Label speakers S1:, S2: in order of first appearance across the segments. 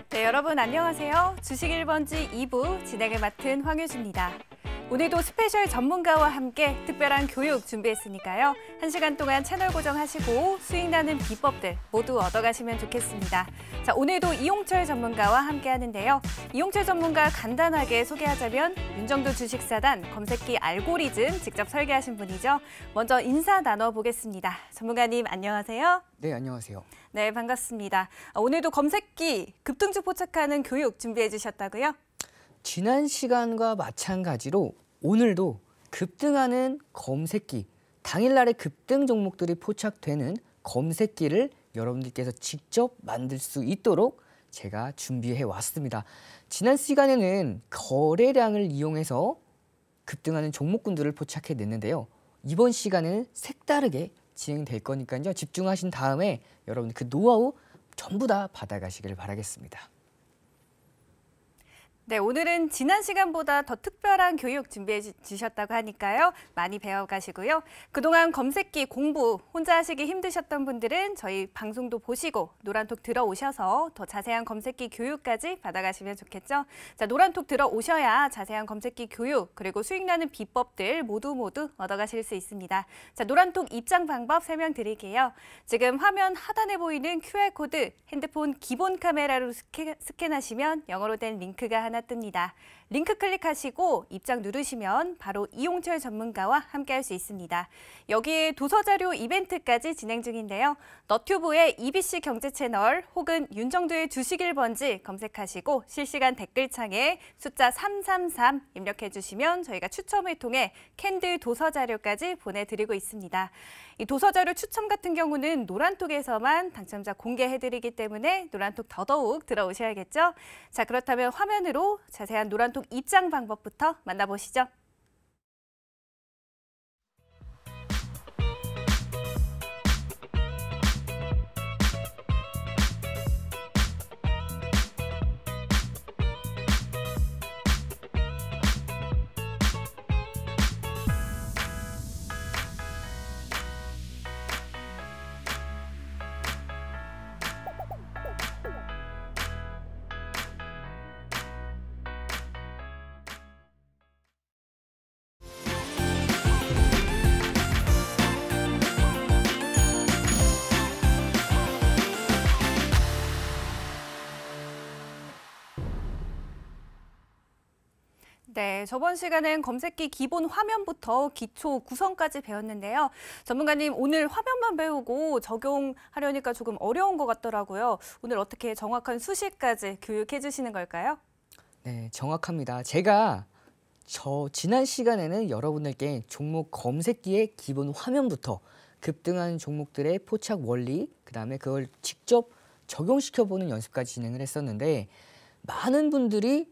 S1: 네, 여러분 안녕하세요. 주식 1번지 2부 진행을 맡은 황유주입니다. 오늘도 스페셜 전문가와 함께 특별한 교육 준비했으니까요. 1시간 동안 채널 고정하시고 수익 나는 비법들 모두 얻어가시면 좋겠습니다. 자, 오늘도 이용철 전문가와 함께 하는데요. 이용철 전문가 간단하게 소개하자면 윤정도 주식사단 검색기 알고리즘 직접 설계하신 분이죠. 먼저 인사 나눠보겠습니다. 전문가님 안녕하세요.
S2: 네, 안녕하세요.
S1: 네, 반갑습니다. 오늘도 검색기 급등주 포착하는 교육 준비해 주셨다고요?
S2: 지난 시간과 마찬가지로 오늘도 급등하는 검색기, 당일날의 급등 종목들이 포착되는 검색기를 여러분들께서 직접 만들 수 있도록 제가 준비해 왔습니다. 지난 시간에는 거래량을 이용해서 급등하는 종목군들을 포착해 냈는데요. 이번 시간에는 색다르게 진행될 거니까요. 집중하신 다음에 여러분 그 노하우 전부 다 받아가시길 바라겠습니다.
S1: 네, 오늘은 지난 시간보다 더 특별한 교육 준비해 주셨다고 하니까요. 많이 배워가시고요. 그동안 검색기 공부 혼자 하시기 힘드셨던 분들은 저희 방송도 보시고 노란톡 들어오셔서 더 자세한 검색기 교육까지 받아가시면 좋겠죠. 자, 노란톡 들어오셔야 자세한 검색기 교육 그리고 수익 나는 비법들 모두 얻어가실 수 있습니다. 자, 노란톡 입장 방법 설명드릴게요. 지금 화면 하단에 보이는 QR코드 핸드폰 기본 카메라로 스캔하시면 영어로 된 링크가 하나 뜹니다. 링크 클릭하시고 입장 누르시면 바로 이용철 전문가와 함께할 수 있습니다. 여기에 도서자료 이벤트까지 진행 중인데요. 너튜브의 EBC 경제 채널 혹은 윤정도의 주식 1번지 검색하시고 실시간 댓글창에 숫자 333 입력해 주시면 저희가 추첨을 통해 캔들 도서자료까지 보내드리고 있습니다. 이 도서자료 추첨 같은 경우는 노란톡에서만 당첨자 공개해드리기 때문에 노란톡 더더욱 들어오셔야겠죠? 자, 그렇다면 화면으로 자세한 노란톡 입장 방법부터 만나보시죠. 네, 저번 시간엔 검색기 기본 화면부터 기초 구성까지 배웠는데요. 전문가님, 오늘 화면만 배우고 적용하려니까 조금 어려운 것 같더라고요. 오늘 어떻게 정확한 수식까지 교육해 주시는 걸까요?
S2: 네, 정확합니다. 제가 지난 시간에는 여러분들께 종목 검색기의 기본 화면부터 급등하는 종목들의 포착 원리, 그다음에 그걸 직접 적용시켜보는 연습까지 진행을 했었는데 많은 분들이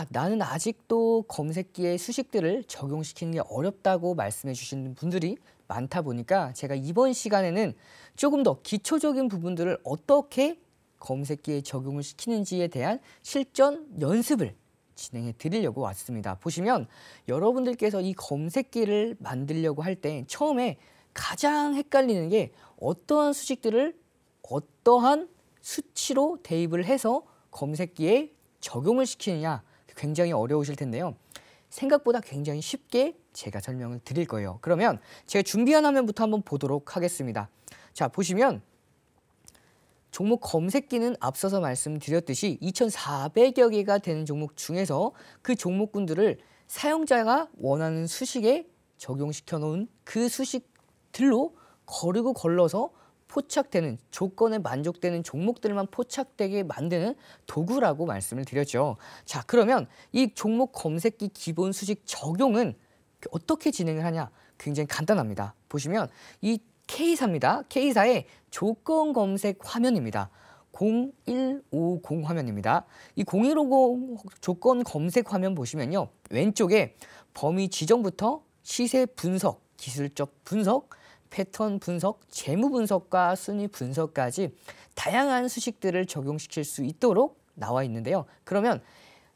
S2: 나는 아직도 검색기의 수식들을 적용시키는 게 어렵다고 말씀해 주시는 분들이 많다 보니까 제가 이번 시간에는 조금 더 기초적인 부분들을 어떻게 검색기에 적용을 시키는지에 대한 실전 연습을 진행해 드리려고 왔습니다. 보시면 여러분들께서 이 검색기를 만들려고 할 때 처음에 가장 헷갈리는 게 어떠한 수식들을 어떠한 수치로 대입을 해서 검색기에 적용을 시키느냐 굉장히 어려우실 텐데요. 생각보다 굉장히 쉽게 제가 설명을 드릴 거예요. 그러면 제가 준비한 화면부터 한번 보도록 하겠습니다. 자, 보시면 종목 검색기는 앞서서 말씀드렸듯이 2,400여 개가 되는 종목 중에서 그 종목군들을 사용자가 원하는 수식에 적용시켜 놓은 그 수식들로 거르고 걸러서 포착되는 조건에 만족되는 종목들만 포착되게 만드는 도구라고 말씀을 드렸죠. 자, 그러면 이 종목 검색기 기본 수식 적용은 어떻게 진행을 하냐? 굉장히 간단합니다. 보시면 이 K사입니다. K사의 조건 검색 화면입니다. 0150 화면입니다. 이 0150 조건 검색 화면 보시면요. 왼쪽에 범위 지정부터 시세 분석, 기술적 분석, 패턴 분석, 재무 분석과 순위 분석까지 다양한 수식들을 적용시킬 수 있도록 나와 있는데요. 그러면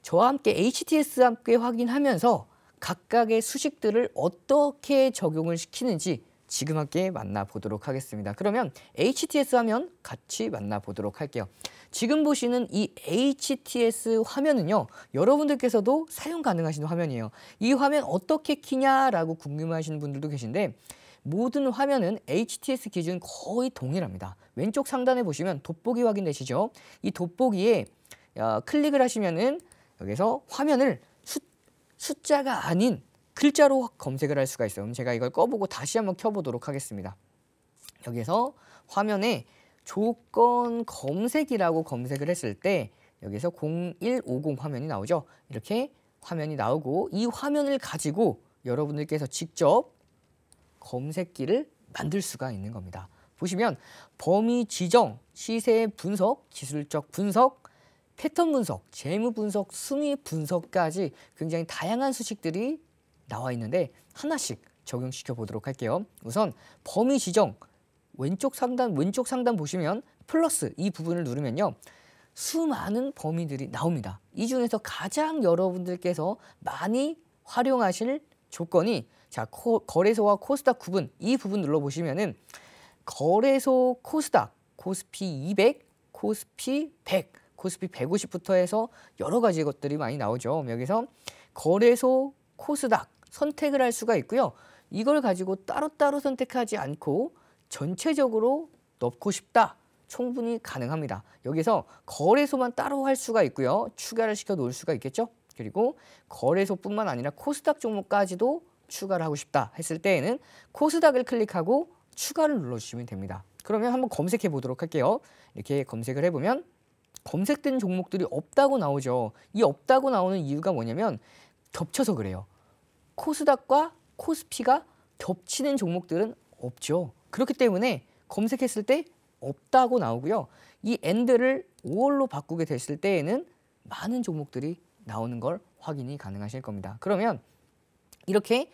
S2: 저와 함께 HTS 함께 확인하면서 각각의 수식들을 어떻게 적용을 시키는지 지금 함께 만나보도록 하겠습니다. 그러면 HTS 화면 같이 만나보도록 할게요. 지금 보시는 이 HTS 화면은요, 여러분들께서도 사용 가능하신 화면이에요. 이 화면 어떻게 키냐라고 궁금해하시는 분들도 계신데, 모든 화면은 HTS 기준 거의 동일합니다. 왼쪽 상단에 보시면 돋보기 확인되시죠? 이 돋보기에 클릭을 하시면은 여기서 화면을 숫자가 아닌 글자로 검색을 할 수가 있어요. 그럼 제가 이걸 꺼보고 다시 한번 켜보도록 하겠습니다. 여기서 화면에 조건 검색이라고 검색을 했을 때 여기서 0150 화면이 나오죠. 이렇게 화면이 나오고, 이 화면을 가지고 여러분들께서 직접 검색기를 만들 수가 있는 겁니다. 보시면 범위 지정, 시세 분석, 기술적 분석, 패턴 분석, 재무 분석, 순위 분석까지 굉장히 다양한 수식들이 나와 있는데 하나씩 적용시켜 보도록 할게요. 우선 범위 지정, 왼쪽 상단 보시면 플러스 이 부분을 누르면요, 수많은 범위들이 나옵니다. 이 중에서 가장 여러분들께서 많이 활용하실 조건이, 자, 거래소와 코스닥 구분, 이 부분 눌러보시면은 거래소 코스닥, 코스피 200, 코스피 100, 코스피 150부터 해서 여러 가지 것들이 많이 나오죠. 여기서 거래소 코스닥 선택을 할 수가 있고요. 이걸 가지고 따로따로 선택하지 않고 전체적으로 넣고 싶다, 충분히 가능합니다. 여기서 거래소만 따로 할 수가 있고요. 추가를 시켜 놓을 수가 있겠죠. 그리고 거래소뿐만 아니라 코스닥 종목까지도 추가를 하고 싶다 했을 때에는 코스닥을 클릭하고 추가를 눌러주시면 됩니다. 그러면 한번 검색해 보도록 할게요. 이렇게 검색을 해보면 검색된 종목들이 없다고 나오죠. 이 없다고 나오는 이유가 뭐냐면 겹쳐서 그래요. 코스닥과 코스피가 겹치는 종목들은 없죠. 그렇기 때문에 검색했을 때 없다고 나오고요. 이 AND를 5월로 바꾸게 됐을 때에는 많은 종목들이 나오는 걸 확인이 가능하실 겁니다. 그러면 이렇게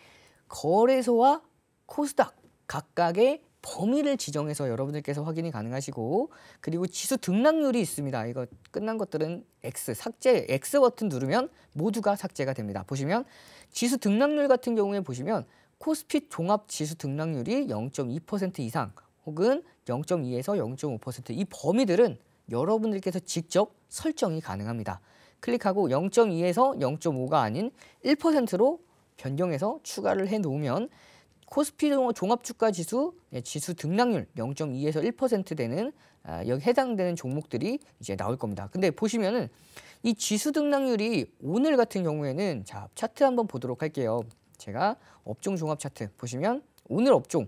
S2: 거래소와 코스닥 각각의 범위를 지정해서 여러분들께서 확인이 가능하시고, 그리고 지수 등락률이 있습니다. 이거 끝난 것들은 X 버튼 누르면 모두가 삭제가 됩니다. 보시면 지수 등락률 같은 경우에 보시면 코스피 종합 지수 등락률이 0.2% 이상 혹은 0.2에서 0.5%, 이 범위들은 여러분들께서 직접 설정이 가능합니다. 클릭하고 0.2에서 0.5가 아닌 1%로 변경해서 추가를 해 놓으면 코스피 종합주가 지수 등락률 0.2에서 1% 되는 여기 해당되는 종목들이 이제 나올 겁니다. 근데 보시면은 이 지수 등락률이 오늘 같은 경우에는, 자, 차트 한번 보도록 할게요. 제가 업종 종합 차트 보시면 오늘 업종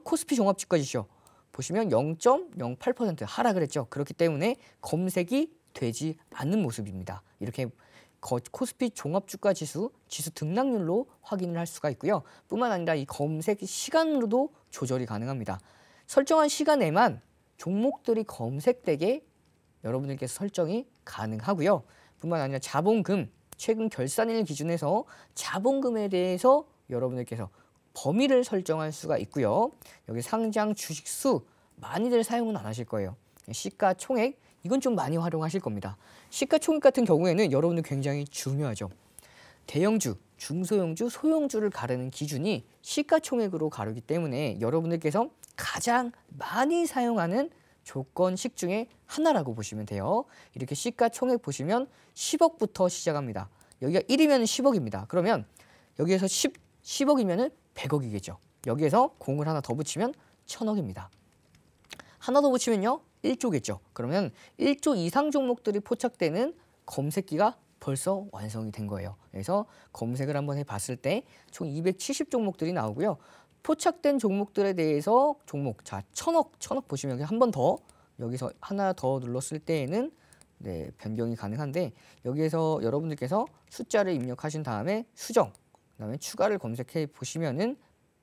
S2: 코스피 종합주가 지수 보시면 0.08% 하락을 했죠. 그렇기 때문에 검색이 되지 않는 모습입니다. 이렇게 코스피 종합주가 지수 등락률로 확인을 할 수가 있고요. 뿐만 아니라 이 검색 시간으로도 조절이 가능합니다. 설정한 시간에만 종목들이 검색되게 여러분들께서 설정이 가능하고요. 뿐만 아니라 자본금, 최근 결산일 기준에서 자본금에 대해서 여러분들께서 범위를 설정할 수가 있고요. 여기 상장 주식 수 많이들 사용은 안 하실 거예요. 시가총액, 이건 좀 많이 활용하실 겁니다. 시가총액 같은 경우에는 여러분들 굉장히 중요하죠. 대형주, 중소형주, 소형주를 가르는 기준이 시가총액으로 가르기 때문에 여러분들께서 가장 많이 사용하는 조건식 중에 하나라고 보시면 돼요. 이렇게 시가총액 보시면 10억부터 시작합니다. 여기가 1이면 10억입니다. 그러면 여기에서 10억이면 100억이겠죠. 여기에서 공을 하나 더 붙이면 1000억입니다. 하나 더 붙이면요, 1조겠죠. 그러면 1조 이상 종목들이 포착되는 검색기가 벌써 완성이 된 거예요. 그래서 검색을 한번 해봤을 때 총 270 종목들이 나오고요. 포착된 종목들에 대해서 자, 1000억 보시면 한 번 더, 여기서 하나 더 눌렀을 때에는 변경이 가능한데, 여기에서 여러분들께서 숫자를 입력하신 다음에 수정, 그다음에 추가를 검색해 보시면은,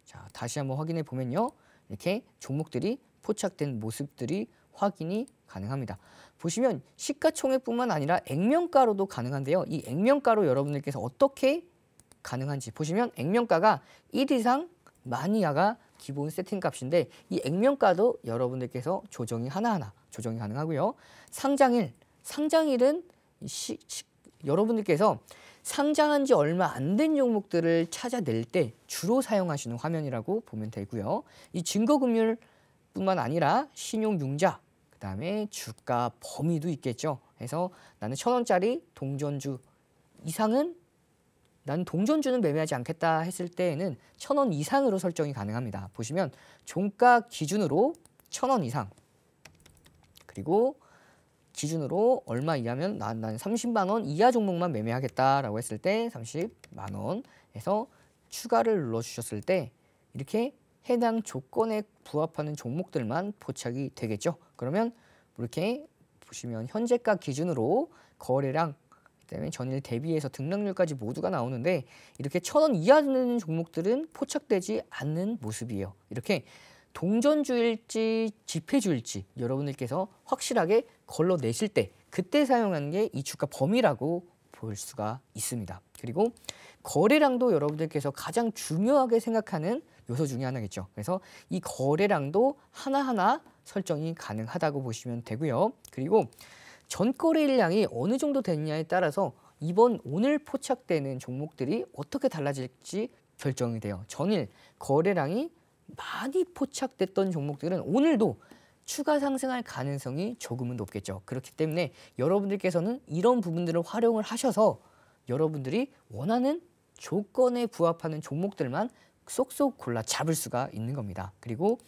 S2: 자, 다시 한번 확인해 보면요, 이렇게 종목들이 포착된 모습들이 확인이 가능합니다. 보시면 시가총액뿐만 아니라 액면가로도 가능한데요. 이 액면가로 여러분들께서 어떻게 가능한지 보시면 액면가가 1 이상 마니아가 기본 세팅 값인데 이 액면가도 여러분들께서 조정이 하나하나 조정이 가능하고요. 상장일은 여러분들께서 상장한 지 얼마 안 된 종목들을 찾아낼 때 주로 사용하시는 화면이라고 보면 되고요. 이 증거금융뿐만 아니라 신용융자, 그다음에 주가 범위도 있겠죠. 그래서 나는 1,000원짜리 동전주 이상은 나는 동전주는 매매하지 않겠다 했을 때에는 1,000원 이상으로 설정이 가능합니다. 보시면 종가 기준으로 1,000원 이상, 그리고 기준으로 얼마 이하면 난 30만 원 이하 종목만 매매하겠다라고 했을 때 30만 원에서 추가를 눌러주셨을 때 이렇게 해당 조건에 부합하는 종목들만 포착이 되겠죠. 그러면 이렇게 보시면 현재가 기준으로 거래량, 그다음에 전일 대비해서 등락률까지 모두가 나오는데 이렇게 1,000원 이하 되는 종목들은 포착되지 않는 모습이에요. 이렇게 동전주일지 지폐주일지 여러분들께서 확실하게 걸러내실 때 그때 사용하는 게 이 주가 범위라고 볼 수가 있습니다. 그리고 거래량도 여러분들께서 가장 중요하게 생각하는 요소 중에 하나겠죠. 그래서 이 거래량도 하나하나 설정이 가능하다고 보시면 되고요. 그리고 전거래일량이 어느 정도 됐냐에 따라서 오늘 포착되는 종목들이 어떻게 달라질지 결정이 돼요. 전일 거래량이 많이 포착됐던 종목들은 오늘도 추가 상승할 가능성이 조금은 높겠죠. 그렇기 때문에 여러분들께서는 이런 부분들을 활용을 하셔서 여러분들이 원하는 조건에 부합하는 종목들만 쏙쏙 골라 잡을 수가 있는 겁니다. 그리고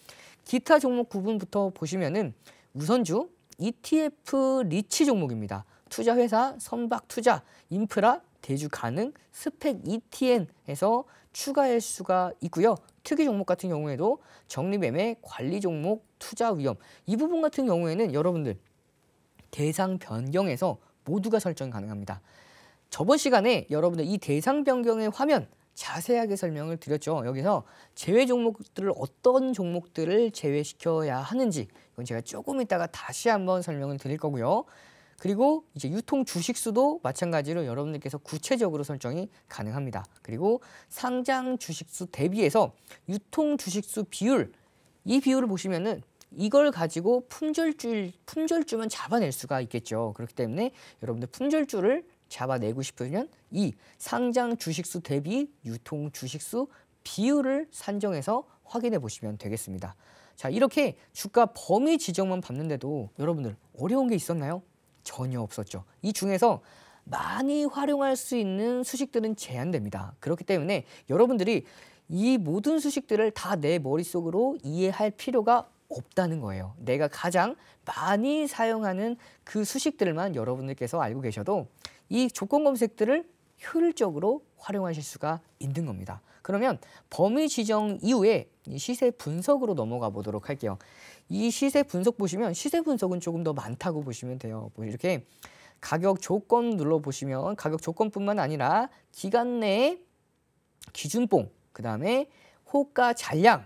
S2: 기타 종목 구분부터 보시면은 우선주 ETF 리치 종목입니다. 투자회사, 선박투자, 인프라, 대주가능, 스펙 ETN에서 추가할 수가 있고요. 특이 종목 같은 경우에도 적립매매, 관리 종목, 투자 위험 이 부분 같은 경우에는 여러분들 대상 변경에서 모두가 설정 가능합니다. 저번 시간에 여러분들 이 대상 변경의 화면 자세하게 설명을 드렸죠. 여기서 제외 종목들을 어떤 종목들을 제외시켜야 하는지 이건 제가 조금 이따가 다시 한번 설명을 드릴 거고요. 그리고 이제 유통 주식수도 마찬가지로 여러분들께서 구체적으로 설정이 가능합니다. 그리고 상장 주식수 대비해서 유통 주식수 비율, 이 비율을 보시면은 이걸 가지고 품절주만 잡아낼 수가 있겠죠. 그렇기 때문에 여러분들 품절주를 잡아내고 싶으면 이 상장 주식수 대비 유통 주식수 비율을 산정해서 확인해 보시면 되겠습니다. 자, 이렇게 주가 범위 지정만 봤는데도 여러분들 어려운 게 있었나요? 전혀 없었죠. 이 중에서 많이 활용할 수 있는 수식들은 제한됩니다. 그렇기 때문에 여러분들이 이 모든 수식들을 다 내 머릿속으로 이해할 필요가 없다는 거예요. 내가 가장 많이 사용하는 그 수식들만 여러분들께서 알고 계셔도 이 조건 검색들을 효율적으로 활용하실 수가 있는 겁니다. 그러면 범위 지정 이후에 이 시세 분석으로 넘어가 보도록 할게요. 이 시세 분석 보시면 시세 분석은 조금 더 많다고 보시면 돼요. 이렇게 가격 조건 눌러보시면 가격 조건뿐만 아니라 기간 내에 기준봉, 그 다음에 호가 잔량,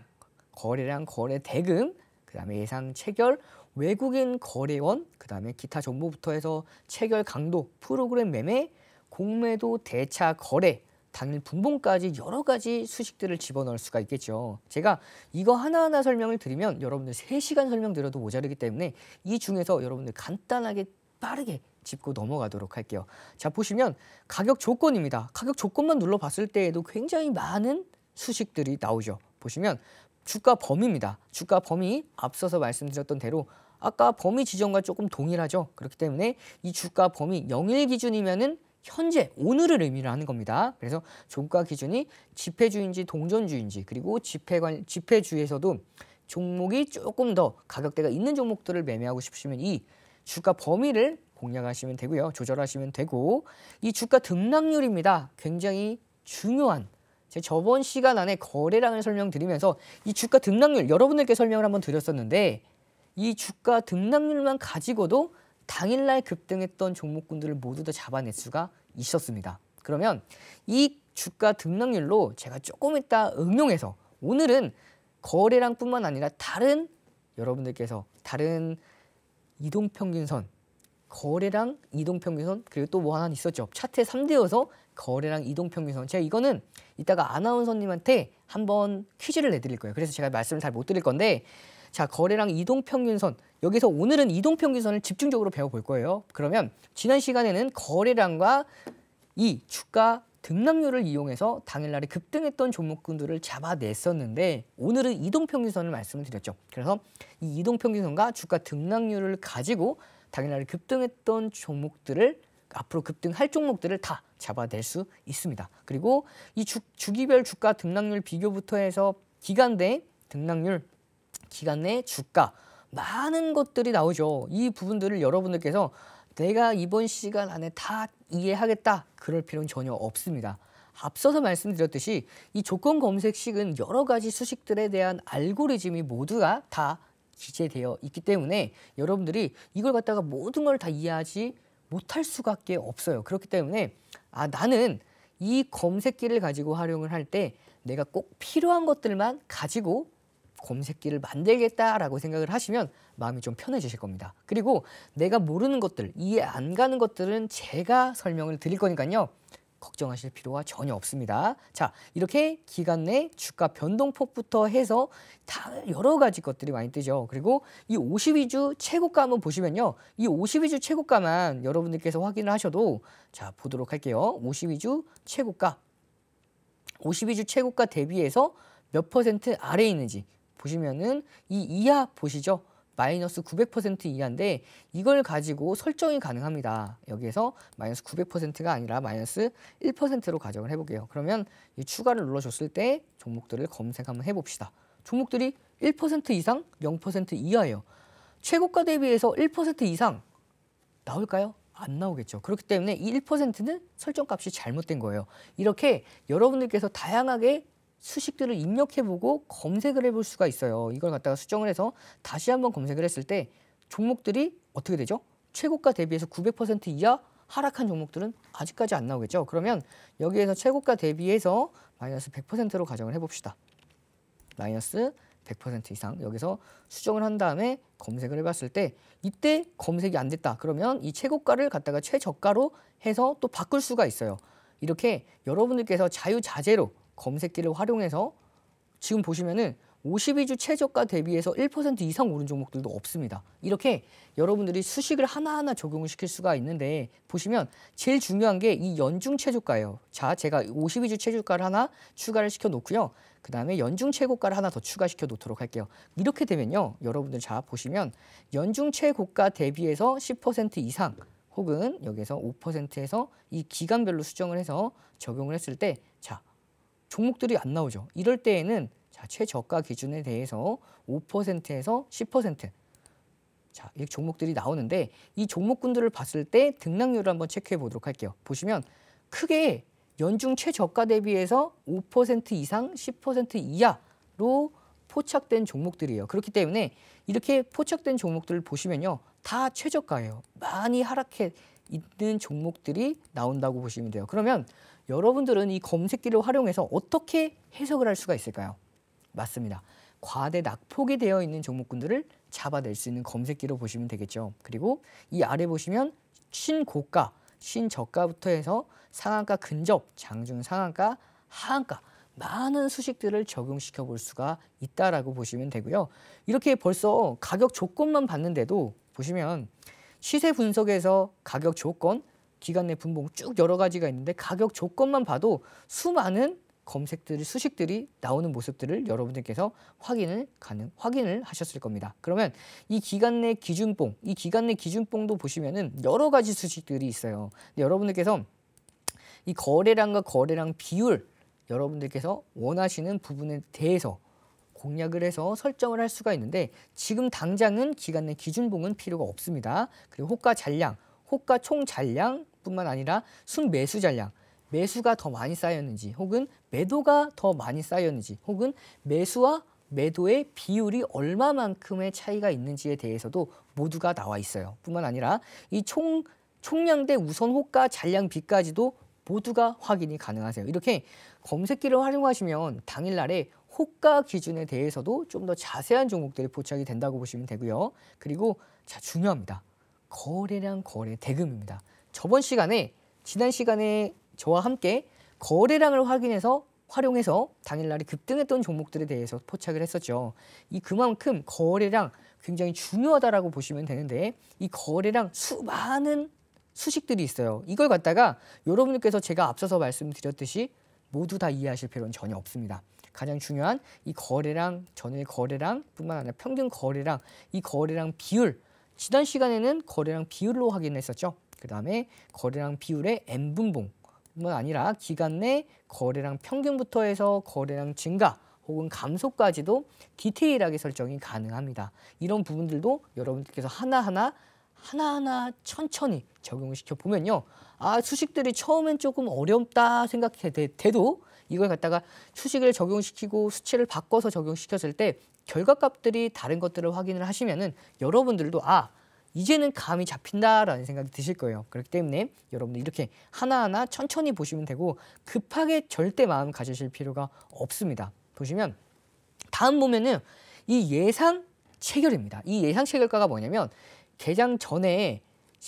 S2: 거래량, 거래 대금, 그 다음에 예상 체결, 외국인 거래원, 그 다음에 기타 정보부터 해서 체결 강도, 프로그램 매매, 공매도 대차 거래, 당일 분봉까지 여러 가지 수식들을 집어넣을 수가 있겠죠. 제가 이거 하나하나 설명을 드리면 여러분들 3시간 설명드려도 모자르기 때문에 이 중에서 여러분들 간단하게 빠르게 짚고 넘어가도록 할게요. 자, 보시면 가격 조건입니다. 가격 조건만 눌러봤을 때에도 굉장히 많은 수식들이 나오죠. 보시면 주가 범위입니다. 주가 범위 앞서서 말씀드렸던 대로 아까 범위 지정과 조금 동일하죠. 그렇기 때문에 이 주가 범위 0일 기준이면은 현재 오늘을 의미를 하는 겁니다. 그래서 종가 기준이 지폐주인지 동전주인지 그리고 지폐주에서도 종목이 조금 더 가격대가 있는 종목들을 매매하고 싶으시면 이 주가 범위를 공략하시면 되고요. 조절하시면 되고 이 주가 등락률입니다. 굉장히 중요한 제가 저번 시간 안에 거래량을 설명드리면서 이 주가 등락률 여러분들께 설명을 한번 드렸었는데 이 주가 등락률만 가지고도 당일날 급등했던 종목군들을 모두 다 잡아낼 수가 있었습니다. 그러면 이 주가 등락률로 제가 조금 이따 응용해서 오늘은 거래량뿐만 아니라 다른 여러분들께서 다른 이동평균선, 거래량 이동평균선 그리고 또 뭐 하나 있었죠. 차트의 3대여서 거래량 이동평균선. 제가 이거는 이따가 아나운서님한테 한번 퀴즈를 내드릴 거예요. 그래서 제가 말씀을 잘 못 드릴 건데 자, 거래량 이동평균선. 여기서 오늘은 이동평균선을 집중적으로 배워볼 거예요. 그러면 지난 시간에는 거래량과 이 주가 등락률을 이용해서 당일날에 급등했던 종목군들을 잡아냈었는데 오늘은 이동평균선을 말씀을 드렸죠. 그래서 이 이동평균선과 주가 등락률을 가지고 당일날에 급등했던 종목들을 앞으로 급등할 종목들을 다 잡아낼 수 있습니다. 그리고 이 주기별 주가 등락률 비교부터 해서 기간 내 등락률, 기간 내 주가 많은 것들이 나오죠. 이 부분들을 여러분들께서 내가 이번 시간 안에 다 이해하겠다 그럴 필요는 전혀 없습니다. 앞서서 말씀드렸듯이 이 조건 검색식은 여러 가지 수식들에 대한 알고리즘이 모두가 다 기재되어 있기 때문에 여러분들이 이걸 갖다가 모든 걸 다 이해하지 못할 수밖에 없어요. 그렇기 때문에 나는 이 검색기를 가지고 활용을 할 때 내가 꼭 필요한 것들만 가지고 검색기를 만들겠다라고 생각을 하시면 마음이 좀 편해지실 겁니다. 그리고 내가 모르는 것들, 이해 안 가는 것들은 제가 설명을 드릴 거니까요. 걱정하실 필요가 전혀 없습니다. 자, 이렇게 기간 내 주가 변동폭부터 해서 다 여러 가지 것들이 많이 뜨죠. 그리고 이 52주 최고가 한번 보시면요. 이 52주 최고가만 여러분들께서 확인을 하셔도 자, 보도록 할게요. 52주 최고가. 52주 최고가 대비해서 몇 퍼센트 아래에 있는지 보시면은 이 이하 보시죠. 마이너스 900% 이하인데 이걸 가지고 설정이 가능합니다. 여기에서 마이너스 900%가 아니라 마이너스 1%로 가정을 해볼게요. 그러면 이 추가를 눌러줬을 때 종목들을 검색 한번 해봅시다. 종목들이 1% 이상, 0% 이하예요. 최고가 대비해서 1% 이상 나올까요? 안 나오겠죠. 그렇기 때문에 이 1%는 설정값이 잘못된 거예요. 이렇게 여러분들께서 다양하게 수식들을 입력해보고 검색을 해볼 수가 있어요. 이걸 갖다가 수정을 해서 다시 한번 검색을 했을 때 종목들이 어떻게 되죠? 최고가 대비해서 900% 이하 하락한 종목들은 아직까지 안 나오겠죠. 그러면 여기에서 최고가 대비해서 마이너스 100%로 가정을 해봅시다. 마이너스 100% 이상 여기서 수정을 한 다음에 검색을 해봤을 때 이때 검색이 안 됐다. 그러면 이 최고가를 갖다가 최저가로 해서 또 바꿀 수가 있어요. 이렇게 여러분들께서 자유자재로 검색기를 활용해서 지금 보시면은 52주 최저가 대비해서 1% 이상 오른 종목들도 없습니다. 이렇게 여러분들이 수식을 하나하나 적용을 시킬 수가 있는데 보시면 제일 중요한 게 이 연중 최저가예요. 자, 제가 52주 최저가를 하나 추가를 시켜 놓고요. 그 다음에 연중 최고가를 하나 더 추가시켜 놓도록 할게요. 이렇게 되면요. 여러분들 자 보시면 연중 최고가 대비해서 10% 이상 혹은 여기서 5%에서 이 기간별로 수정을 해서 적용을 했을 때 자, 종목들이 안 나오죠. 이럴 때에는 자, 최저가 기준에 대해서 5%에서 10% 자, 이 종목들이 나오는데 이 종목군들을 봤을 때 등락률을 한번 체크해 보도록 할게요. 보시면 크게 연중 최저가 대비해서 5% 이상 10% 이하로 포착된 종목들이에요. 그렇기 때문에 이렇게 포착된 종목들을 보시면요. 다 최저가예요. 많이 하락해 있는 종목들이 나온다고 보시면 돼요. 그러면 여러분들은 이 검색기를 활용해서 어떻게 해석을 할 수가 있을까요? 맞습니다. 과대 낙폭이 되어 있는 종목군들을 잡아낼 수 있는 검색기로 보시면 되겠죠. 그리고 이 아래 보시면 신고가, 신저가부터 해서 상한가 근접, 장중 상한가, 하한가 많은 수식들을 적용시켜 볼 수가 있다라고 보시면 되고요. 이렇게 벌써 가격 조건만 봤는데도 보시면 시세 분석에서 가격 조건, 기간 내 분봉 쭉 여러 가지가 있는데 가격 조건만 봐도 수많은 검색들이 수식들이 나오는 모습들을 여러분들께서 확인을 하셨을 겁니다. 그러면 이 기간 내 기준봉, 이 기간 내 기준봉도 보시면은 여러 가지 수식들이 있어요. 근데 여러분들께서 이 거래량과 거래량 비율 여러분들께서 원하시는 부분에 대해서 공략을 해서 설정을 할 수가 있는데 지금 당장은 기간 내 기준봉은 필요가 없습니다. 그리고 호가 잔량, 호가 총 잔량뿐만 아니라 순매수 잔량, 매수가 더 많이 쌓였는지 혹은 매도가 더 많이 쌓였는지 혹은 매수와 매도의 비율이 얼마만큼의 차이가 있는지에 대해서도 모두가 나와 있어요. 뿐만 아니라 이 총량 대 우선 호가 잔량 비까지도 모두가 확인이 가능하세요. 이렇게 검색기를 활용하시면 당일날에 호가 기준에 대해서도 좀 더 자세한 종목들이 포착이 된다고 보시면 되고요. 그리고 자 중요합니다. 거래량, 거래 대금입니다. 지난 시간에 저와 함께 거래량을 활용해서 당일날에 급등했던 종목들에 대해서 포착을 했었죠. 그만큼 거래량 굉장히 중요하다라고 보시면 되는데, 이 거래량 수많은 수식들이 있어요. 이걸 갖다가 여러분들께서 제가 앞서서 말씀드렸듯이 모두 다 이해하실 필요는 전혀 없습니다. 가장 중요한 이 거래량, 전일 거래량 뿐만 아니라 평균 거래량, 이 거래량 비율, 지난 시간에는 거래량 비율로 확인했었죠. 그 다음에 거래량 비율의 N분봉 뿐만 아니라 기간 내 거래량 평균부터 해서 거래량 증가 혹은 감소까지도 디테일하게 설정이 가능합니다. 이런 부분들도 여러분들께서 하나하나 천천히 적용을 시켜 보면요. 수식들이 처음엔 조금 어렵다 생각돼도 이걸 갖다가 수식을 적용시키고 수치를 바꿔서 적용시켰을 때 결과값들이 다른 것들을 확인을 하시면은 여러분들도 이제는 감이 잡힌다라는 생각이 드실 거예요. 그렇기 때문에 여러분들 이렇게 하나하나 천천히 보시면 되고 급하게 절대 마음 가지실 필요가 없습니다. 보시면 다음 보면은 이 예상 체결입니다. 이 예상 체결가가 뭐냐면 개장 전에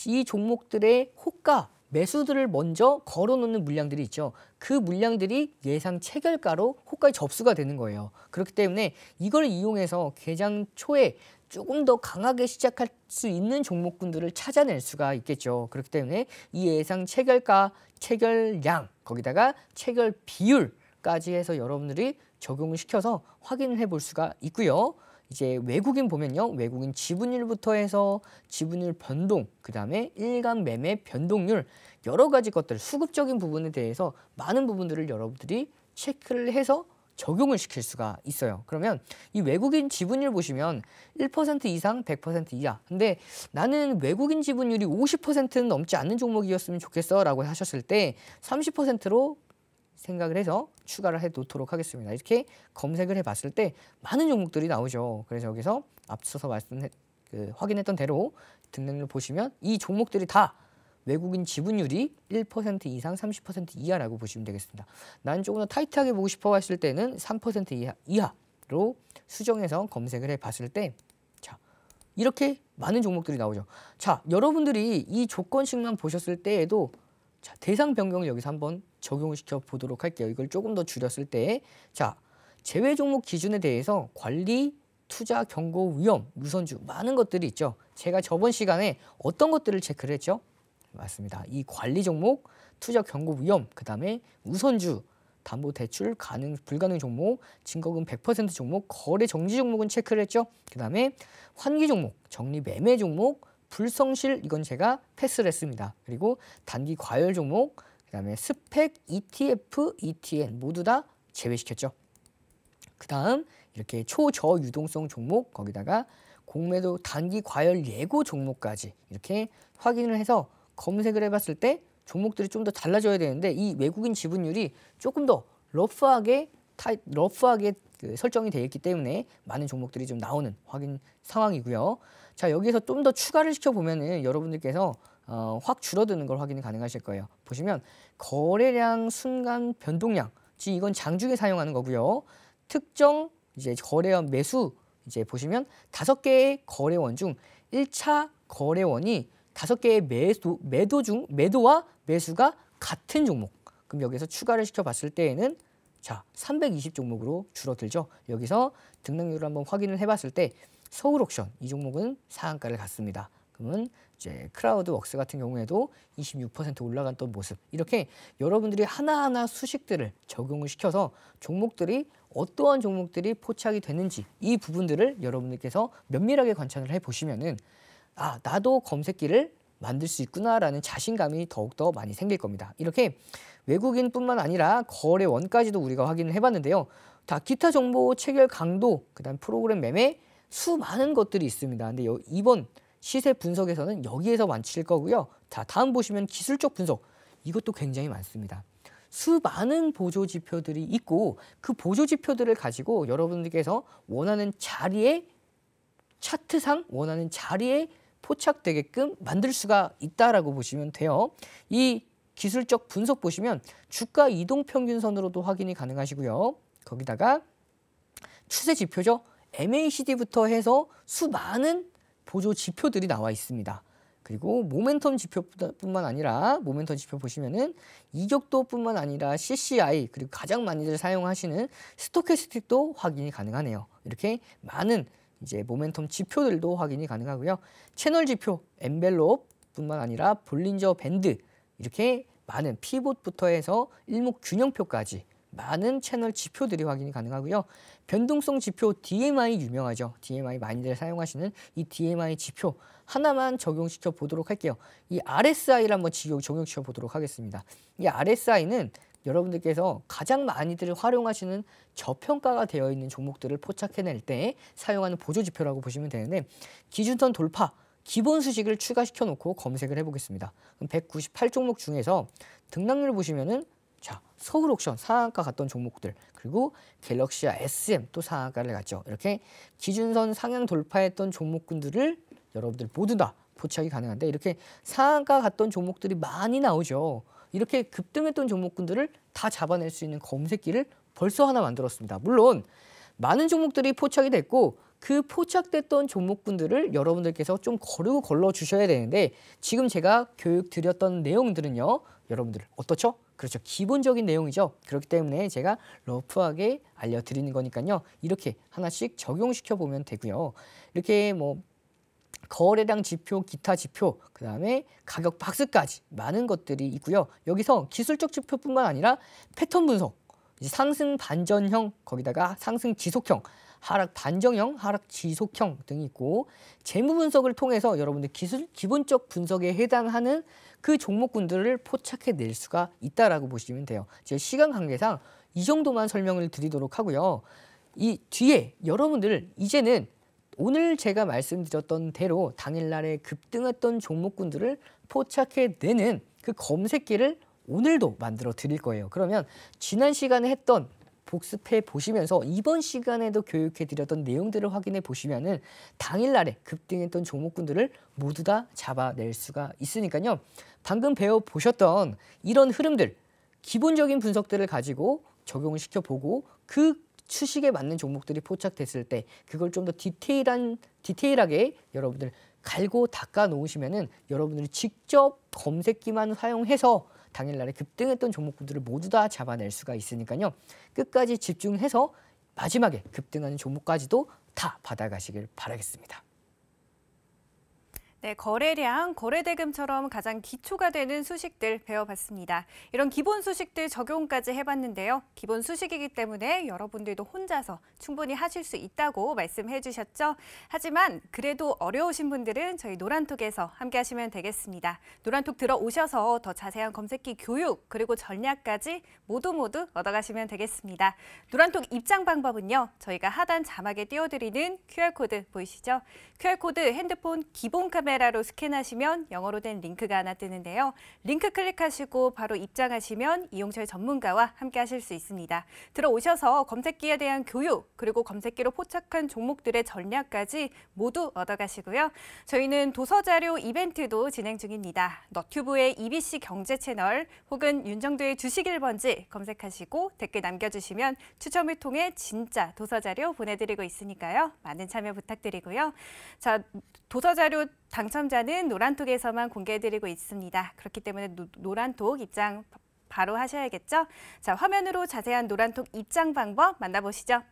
S2: 이 종목들의 호가 매수들을 먼저 걸어놓는 물량들이 있죠. 그 물량들이 예상 체결가로 호가에 접수가 되는 거예요. 그렇기 때문에 이걸 이용해서 개장 초에 조금 더 강하게 시작할 수 있는 종목군들을 찾아낼 수가 있겠죠. 그렇기 때문에 이 예상 체결가, 체결량, 거기다가 체결 비율까지 해서 여러분들이 적용을 시켜서 확인을 해볼 수가 있고요. 이제 외국인 보면요. 외국인 지분율부터 해서 지분율 변동, 그 다음에 일간 매매 변동률, 여러 가지 것들, 수급적인 부분에 대해서 많은 부분들을 여러분들이 체크를 해서 적용을 시킬 수가 있어요. 그러면 이 외국인 지분율 보시면 1% 이상, 100% 이하. 근데 나는 외국인 지분율이 50%는 넘지 않는 종목이었으면 좋겠어 라고 하셨을 때 30%로 생각을 해서 추가를 해 놓도록 하겠습니다. 이렇게 검색을 해봤을 때 많은 종목들이 나오죠. 그래서 여기서 앞서서 확인했던 대로 등록을 보시면 이 종목들이 다 외국인 지분율이 1% 이상, 30% 이하라고 보시면 되겠습니다. 나는 조금 더 타이트하게 보고 싶어 했을 때는 3% 이하로 수정해서 검색을 해봤을 때 이렇게 많은 종목들이 나오죠. 여러분들이 이 조건식만 보셨을 때에도 대상 변경을 여기서 한번 적용을 시켜 보도록 할게요. 이걸 조금 더 줄였을 때 제외 종목 기준에 대해서 관리, 투자, 경고, 위험, 우선주 많은 것들이 있죠. 제가 저번 시간에 어떤 것들을 체크를 했죠? 맞습니다. 이 관리 종목, 투자, 경고, 위험, 그 다음에 우선주, 담보 대출 가능, 불가능 종목, 증거금 100% 종목, 거래 정지 종목은 체크를 했죠. 그 다음에 환기 종목, 정리 매매 종목, 불성실 이건 제가 패스를 했습니다. 그리고 단기 과열 종목, 그 다음에 스펙, ETF, ETN 모두 다 제외시켰죠. 그 다음 이렇게 초저유동성 종목, 거기다가 공매도 단기 과열 예고 종목까지 이렇게 확인을 해서 검색을 해봤을 때 종목들이 좀 더 달라져야 되는데 이 외국인 지분율이 조금 더 러프하게 설정이 되어 있기 때문에 많은 종목들이 좀 나오는 확인 상황이고요. 여기에서 좀 더 추가를 시켜보면은 여러분들께서 확 줄어드는 걸 확인이 가능하실 거예요. 보시면 거래량 순간 변동량, 즉 이건 장중에 사용하는 거고요. 특정 이제 거래원 매수 이제 보시면 5개의 거래원 중 1차 거래원이 5개의 매도와 매수가 같은 종목. 그럼 여기서 추가를 시켜봤을 때에는 320 종목으로 줄어들죠. 여기서 등락률을 한번 확인을 해봤을 때 서울옥션 이 종목은 상한가를 갔습니다. 그러면 이제 크라우드웍스 같은 경우에도 26% 올라갔던 모습. 이렇게 여러분들이 하나하나 수식들을 적용을 시켜서 종목들이 어떠한 종목들이 포착이 되는지 이 부분들을 여러분들께서 면밀하게 관찰을 해보시면은 나도 검색기를 만들 수 있구나라는 자신감이 더욱더 많이 생길 겁니다. 이렇게 외국인뿐만 아니라 거래원까지도 우리가 확인을 해봤는데요. 기타 정보 체결 강도, 그다음 프로그램 매매 수많은 것들이 있습니다. 근데 이번 시세 분석에서는 여기에서 마칠 거고요. 다음 보시면 기술적 분석, 이것도 굉장히 많습니다. 수많은 보조 지표들이 있고 그 보조 지표들을 가지고 여러분들께서 원하는 자리에 차트상 원하는 자리에 포착되게끔 만들 수가 있다라고 보시면 돼요. 이 기술적 분석 보시면 주가 이동평균선으로도 확인이 가능하시고요. 거기다가 추세 지표죠. MACD부터 해서 수많은 보조 지표들이 나와 있습니다. 그리고 모멘텀 지표뿐만 아니라 모멘텀 지표 보시면은 이격도뿐만 아니라 CCI 그리고 가장 많이들 사용하시는 스토캐스틱도 확인이 가능하네요. 이렇게 많은 이제 모멘텀 지표들도 확인이 가능하고요. 채널 지표, 엔벨롭뿐만 아니라 볼린저 밴드 이렇게 많은 피봇부터 해서 일목균형표까지 많은 채널 지표들이 확인이 가능하고요. 변동성 지표 DMI 유명하죠. DMI 많이들 사용하시는 이 DMI 지표 하나만 적용시켜 보도록 할게요. 이 RSI를 한번 적용시켜 보도록 하겠습니다. 이 RSI는 여러분들께서 가장 많이들 활용하시는 저평가가 되어 있는 종목들을 포착해낼 때 사용하는 보조지표라고 보시면 되는데 기준선 돌파, 기본 수식을 추가시켜 놓고 검색을 해보겠습니다. 198종목 중에서 등락률을 보시면은 자, 서울옥션 상한가 갔던 종목들 그리고 갤럭시와 SM 또 상한가를 갔죠. 이렇게 기준선 상향 돌파했던 종목군들을 여러분들 모두 다 포착이 가능한데 이렇게 상한가 갔던 종목들이 많이 나오죠. 이렇게 급등했던 종목군들을 다 잡아낼 수 있는 검색기를 벌써 하나 만들었습니다. 물론 많은 종목들이 포착이 됐고 그 포착됐던 종목군들을 여러분들께서 좀 거르고 걸러 주셔야 되는데 지금 제가 교육 드렸던 내용들은요. 여러분들 어떻죠? 그렇죠. 기본적인 내용이죠. 그렇기 때문에 제가 러프하게 알려드리는 거니까요. 이렇게 하나씩 적용시켜 보면 되고요. 이렇게 뭐 거래량 지표, 기타 지표, 그 다음에 가격 박스까지 많은 것들이 있고요. 여기서 기술적 지표뿐만 아니라 패턴 분석, 이제 상승 반전형, 거기다가 상승 지속형, 하락 반정형, 하락 지속형 등이 있고 재무 분석을 통해서 여러분들 기본적 분석에 해당하는 그 종목군들을 포착해낼 수가 있다라고 보시면 돼요. 제 시간 관계상 이 정도만 설명을 드리도록 하고요. 이 뒤에 여러분들 이제는 오늘 제가 말씀드렸던 대로 당일날에 급등했던 종목군들을 포착해내는 그 검색기를 오늘도 만들어 드릴 거예요. 그러면 지난 시간에 했던 복습해 보시면서 이번 시간에도 교육해 드렸던 내용들을 확인해 보시면은 당일날에 급등했던 종목군들을 모두 다 잡아낼 수가 있으니까요. 방금 배워보셨던 이런 흐름들, 기본적인 분석들을 가지고 적용을 시켜보고 그 추식에 맞는 종목들이 포착됐을 때 그걸 좀 더 디테일하게 여러분들 갈고 닦아 놓으시면은 여러분들이 직접 검색기만 사용해서 당일날에 급등했던 종목군들을 모두 다 잡아낼 수가 있으니까요. 끝까지 집중해서 마지막에 급등하는 종목까지도 다 받아가시길 바라겠습니다.
S1: 네, 거래량, 거래대금처럼 가장 기초가 되는 수식들 배워봤습니다. 이런 기본 수식들 적용까지 해봤는데요. 기본 수식이기 때문에 여러분들도 혼자서 충분히 하실 수 있다고 말씀해 주셨죠. 하지만 그래도 어려우신 분들은 저희 노란톡에서 함께 하시면 되겠습니다. 노란톡 들어오셔서 더 자세한 검색기 교육 그리고 전략까지 모두 얻어가시면 되겠습니다. 노란톡 입장 방법은요. 저희가 하단 자막에 띄워드리는 QR코드 보이시죠? QR코드 핸드폰 기본 카메라로 스캔하시면 영어로 된 링크가 하나 뜨는데요. 링크 클릭하시고 바로 입장하시면 이용철 전문가와 함께 하실 수 있습니다. 들어오셔서 검색기에 대한 교육 그리고 검색기로 포착한 종목들의 전략까지 모두 얻어가시고요. 저희는 도서자료 이벤트도 진행 중입니다. 너튜브의 EBC 경제 채널 혹은 윤정도의 주식 1번지 검색하시고 댓글 남겨주시면 추첨을 통해 진짜 도서자료 보내드리고 있으니까요. 많은 참여 부탁드리고요. 자, 도서자료 당첨자는 노란톡에서만 공개해드리고 있습니다. 그렇기 때문에 노란톡 입장 바로 하셔야겠죠? 자, 화면으로 자세한 노란톡 입장 방법 만나보시죠.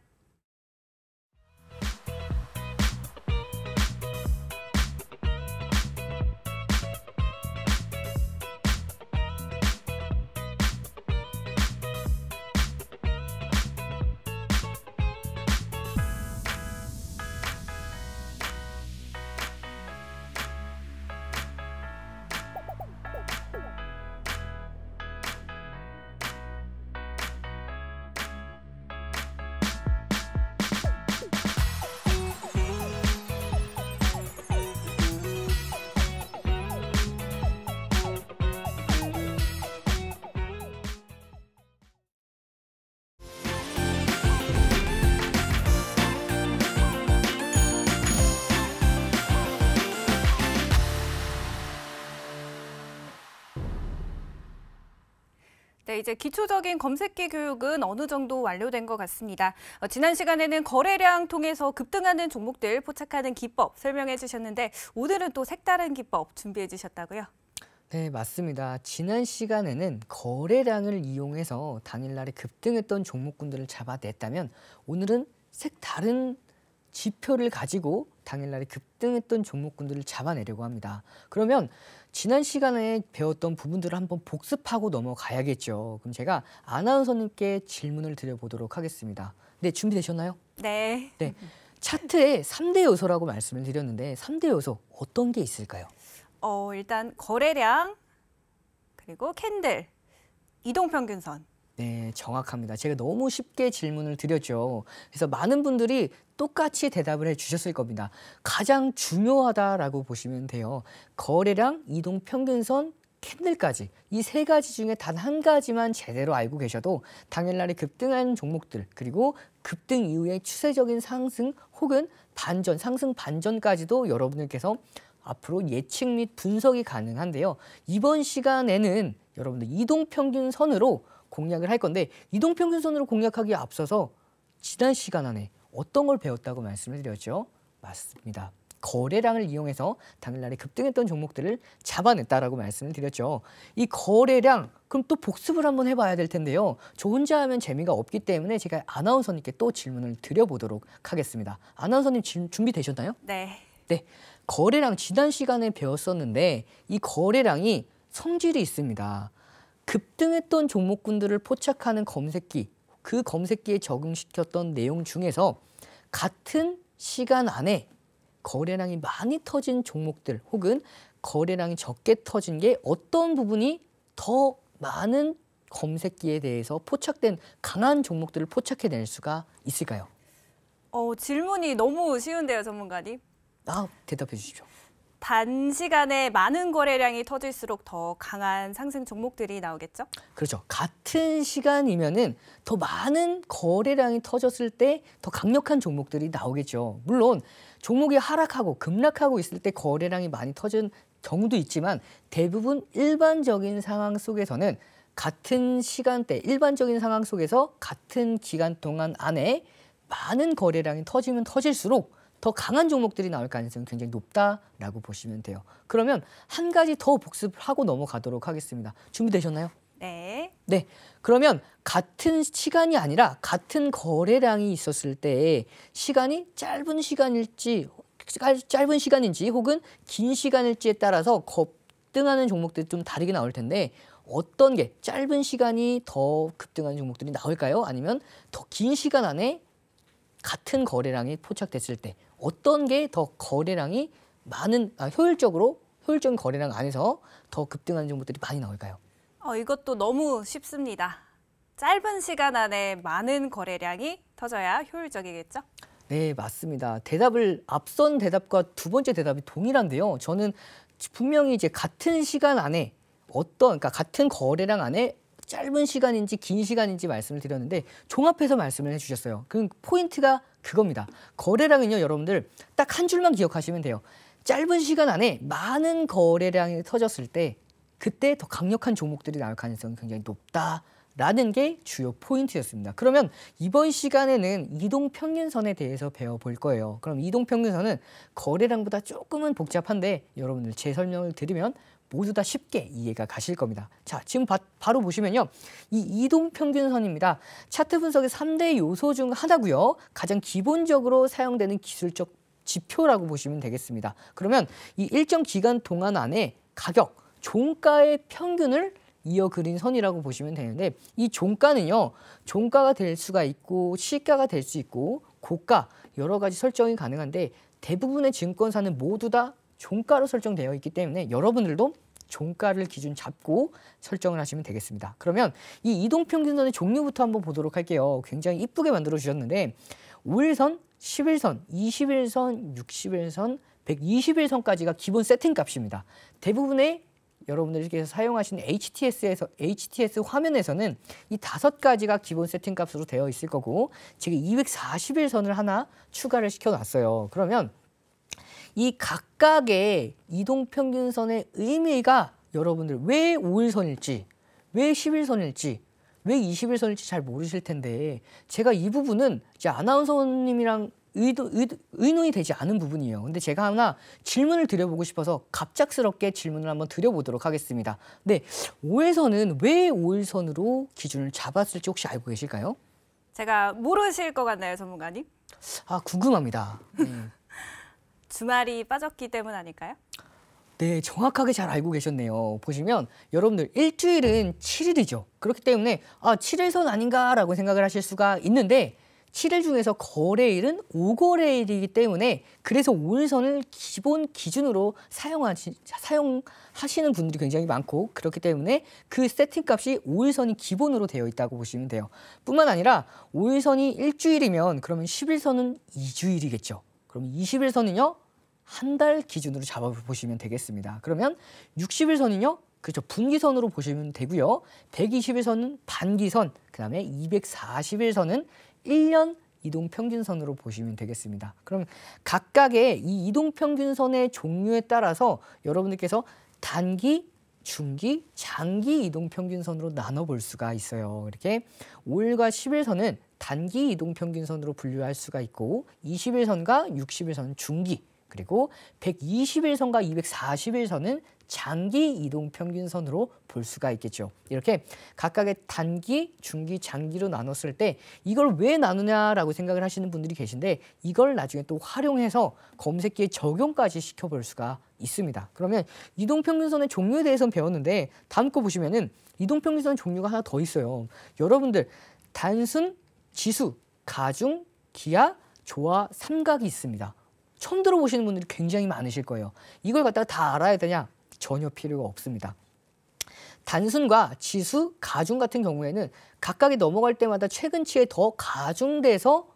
S1: 네, 이제 기초적인 검색기 교육은 어느 정도 완료된 것 같습니다. 지난 시간에는 거래량 통해서 급등하는 종목들 포착하는 기법 설명해 주셨는데 오늘은 또 색다른 기법 준비해 주셨다고요?
S2: 네, 맞습니다. 지난 시간에는 거래량을 이용해서 당일날에 급등했던 종목군들을 잡아냈다면 오늘은 색다른 지표를 가지고 당일날에 급등했던 종목군들을 잡아내려고 합니다. 그러면 지난 시간에 배웠던 부분들을 한번 복습하고 넘어가야겠죠. 그럼 제가 아나운서님께 질문을 드려보도록 하겠습니다. 네, 준비되셨나요?
S1: 네.
S2: 네, 차트에 3대 요소라고 말씀을 드렸는데 3대 요소 어떤 게 있을까요?
S1: 일단 거래량, 그리고 캔들, 이동평균선.
S2: 네, 정확합니다. 제가 너무 쉽게 질문을 드렸죠. 그래서 많은 분들이 똑같이 대답을 해주셨을 겁니다. 가장 중요하다라고 보시면 돼요. 거래량, 이동평균선, 캔들까지 이 세 가지 중에 단 한 가지만 제대로 알고 계셔도 당일날에 급등한 종목들 그리고 급등 이후의 추세적인 상승 혹은 반전, 상승 반전까지도 여러분들께서 앞으로 예측 및 분석이 가능한데요. 이번 시간에는 여러분들 이동평균선으로 공략을 할 건데 이동평균선으로 공략하기에 앞서서 지난 시간 안에 어떤 걸 배웠다고 말씀을 드렸죠? 맞습니다. 거래량을 이용해서 당일날에 급등했던 종목들을 잡아냈다라고 말씀을 드렸죠. 이 거래량 그럼 또 복습을 한번 해봐야 될 텐데요. 저 혼자 하면 재미가 없기 때문에 제가 아나운서님께 또 질문을 드려보도록 하겠습니다. 아나운서님 준비되셨나요?
S1: 네.
S2: 네, 거래량 지난 시간에 배웠었는데 이 거래량이 성질이 있습니다. 급등했던 종목군들을 포착하는 검색기, 그 검색기에 적용시켰던 내용 중에서 같은 시간 안에 거래량이 많이 터진 종목들 혹은 거래량이 적게 터진 게 어떤 부분이 더 많은 검색기에 대해서 포착된 강한 종목들을 포착해낼 수가 있을까요?
S1: 질문이 너무 쉬운데요, 전문가님.
S2: 대답해 주십시오.
S1: 단시간에 많은 거래량이 터질수록 더 강한 상승 종목들이 나오겠죠?
S2: 그렇죠. 같은 시간이면은 더 많은 거래량이 터졌을 때 더 강력한 종목들이 나오겠죠. 물론 종목이 하락하고 급락하고 있을 때 거래량이 많이 터진 경우도 있지만 대부분 일반적인 상황 속에서는 같은 시간대, 일반적인 상황 속에서 같은 기간 동안 안에 많은 거래량이 터지면 터질수록 더 강한 종목들이 나올 가능성이 굉장히 높다라고 보시면 돼요. 그러면 한 가지 더 복습하고 넘어가도록 하겠습니다. 준비되셨나요?
S1: 네.
S2: 네. 그러면 같은 시간이 아니라 같은 거래량이 있었을 때 시간이 짧은 시간인지 혹은 긴 시간일지에 따라서 급등하는 종목들이 좀 다르게 나올 텐데 어떤 게 짧은 시간이 더 급등하는 종목들이 나올까요? 아니면 더 긴 시간 안에 같은 거래량이 포착됐을 때 어떤 게 더 거래량이 많은 효율적인 거래량 안에서 더 급등하는 종목들이 많이 나올까요?
S1: 이것도 너무 쉽습니다. 짧은 시간 안에 많은 거래량이 터져야 효율적이겠죠?
S2: 네, 맞습니다. 앞선 대답과 두 번째 대답이 동일한데요. 저는 분명히 이제 같은 시간 안에 그러니까 같은 거래량 안에 짧은 시간인지 긴 시간인지 말씀을 드렸는데 종합해서 말씀을 해주셨어요. 그 포인트가 그겁니다. 거래량은요, 여러분들 딱 한 줄만 기억하시면 돼요. 짧은 시간 안에 많은 거래량이 터졌을 때 그때 더 강력한 종목들이 나올 가능성이 굉장히 높다라는 게 주요 포인트였습니다. 그러면 이번 시간에는 이동평균선에 대해서 배워볼 거예요. 그럼 이동평균선은 거래량보다 조금은 복잡한데 여러분들 제 설명을 드리면 모두 다 쉽게 이해가 가실 겁니다. 자, 지금 바로 보시면요. 이 이동평균선입니다. 차트 분석의 3대 요소 중 하나고요. 가장 기본적으로 사용되는 기술적 지표라고 보시면 되겠습니다. 그러면 이 일정 기간 동안 안에 가격, 종가의 평균을 이어 그린 선이라고 보시면 되는데 이 종가는요. 종가가 될 수가 있고 시가가 될 수 있고 고가 여러 가지 설정이 가능한데 대부분의 증권사는 모두 다 종가로 설정되어 있기 때문에 여러분들도 종가를 기준 잡고 설정을 하시면 되겠습니다. 그러면 이 이동평균선의 종류부터 한번 보도록 할게요. 굉장히 이쁘게 만들어 주셨는데 5일선, 10일선, 20일선, 60일선, 120일선까지가 기본 세팅 값입니다. 대부분의 여러분들께서 사용하시는 HTS 화면에서는 이 5가지가 기본 세팅 값으로 되어 있을 거고 제가 240일선을 하나 추가를 시켜놨어요. 그러면 이 각각의 이동평균선의 의미가 여러분들 왜 5일선일지 왜 11선일지, 왜 21선일지 잘 모르실 텐데 제가 이 부분은 이제 아나운서님이랑 의논이 되지 않은 부분이에요. 근데 제가 하나 질문을 드려보고 싶어서 갑작스럽게 질문을 한번 드려보도록 하겠습니다. 네, 5일선은 왜 5일선으로 기준을 잡았을지 혹시 알고 계실까요?
S1: 제가 모르실 것 같나요, 전문가님?
S2: 아, 궁금합니다.
S1: 주말이 빠졌기 때문 아닐까요?
S2: 네, 정확하게 잘 알고 계셨네요. 보시면 여러분들 일주일은 7일이죠. 그렇기 때문에 7일선 아닌가라고 생각을 하실 수가 있는데 7일 중에서 거래일은 5거래일이기 때문에 그래서 5일선을 기본 기준으로 사용하시는 분들이 굉장히 많고 그렇기 때문에 그 세팅값이 5일선이 기본으로 되어 있다고 보시면 돼요. 뿐만 아니라 5일선이 일주일이면 그러면 10일선은 2주일이겠죠. 그럼 20일선은요? 한 달 기준으로 잡아보시면 되겠습니다. 그러면 60일선은요? 그렇죠. 분기선으로 보시면 되고요. 120일선은 반기선, 그 다음에 240일선은 1년 이동평균선으로 보시면 되겠습니다. 그럼 각각의 이 이동평균선의 종류에 따라서 여러분들께서 단기, 중기, 장기 이동평균선으로 나눠볼 수가 있어요. 이렇게 5일과 10일선은 단기 이동평균선으로 분류할 수가 있고 20일선과 60일선은 중기, 그리고 120일선과 240일선은 장기 이동평균선으로 볼 수가 있겠죠. 이렇게 각각의 단기, 중기, 장기로 나눴을 때 이걸 왜 나누냐라고 생각을 하시는 분들이 계신데 이걸 나중에 또 활용해서 검색기에 적용까지 시켜볼 수가 있습니다. 그러면 이동평균선의 종류에 대해서는 배웠는데 다음 거 보시면은 이동평균선 종류가 하나 더 있어요. 여러분들 단순, 지수, 가중, 기하, 조화, 삼각이 있습니다. 처음 들어보시는 분들이 굉장히 많으실 거예요. 이걸 갖다가 다 알아야 되냐? 전혀 필요가 없습니다. 단순과 지수, 가중 같은 경우에는 각각이 넘어갈 때마다 최근치에 더 가중돼서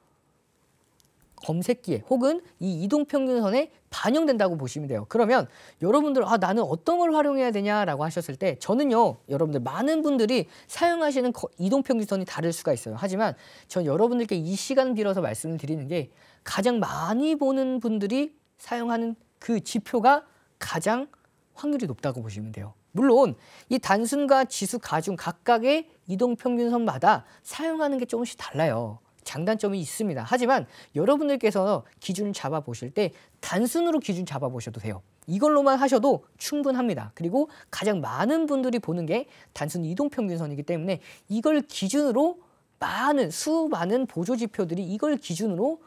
S2: 검색기에 혹은 이 이동평균선에 반영된다고 보시면 돼요. 그러면 여러분들 나는 어떤 걸 활용해야 되냐라고 하셨을 때 저는요. 여러분들 많은 분들이 사용하시는 이동평균선이 다를 수가 있어요. 하지만 전 여러분들께 이 시간 빌어서 말씀을 드리는 게 가장 많이 보는 분들이 사용하는 그 지표가 가장 확률이 높다고 보시면 돼요. 물론 이 단순과 지수, 가중 각각의 이동평균선마다 사용하는 게 조금씩 달라요. 장단점이 있습니다. 하지만 여러분들께서 기준을 잡아보실 때 단순으로 기준 잡아보셔도 돼요. 이걸로만 하셔도 충분합니다. 그리고 가장 많은 분들이 보는 게 단순 이동평균선이기 때문에 이걸 기준으로 수많은 보조지표들이 이걸 기준으로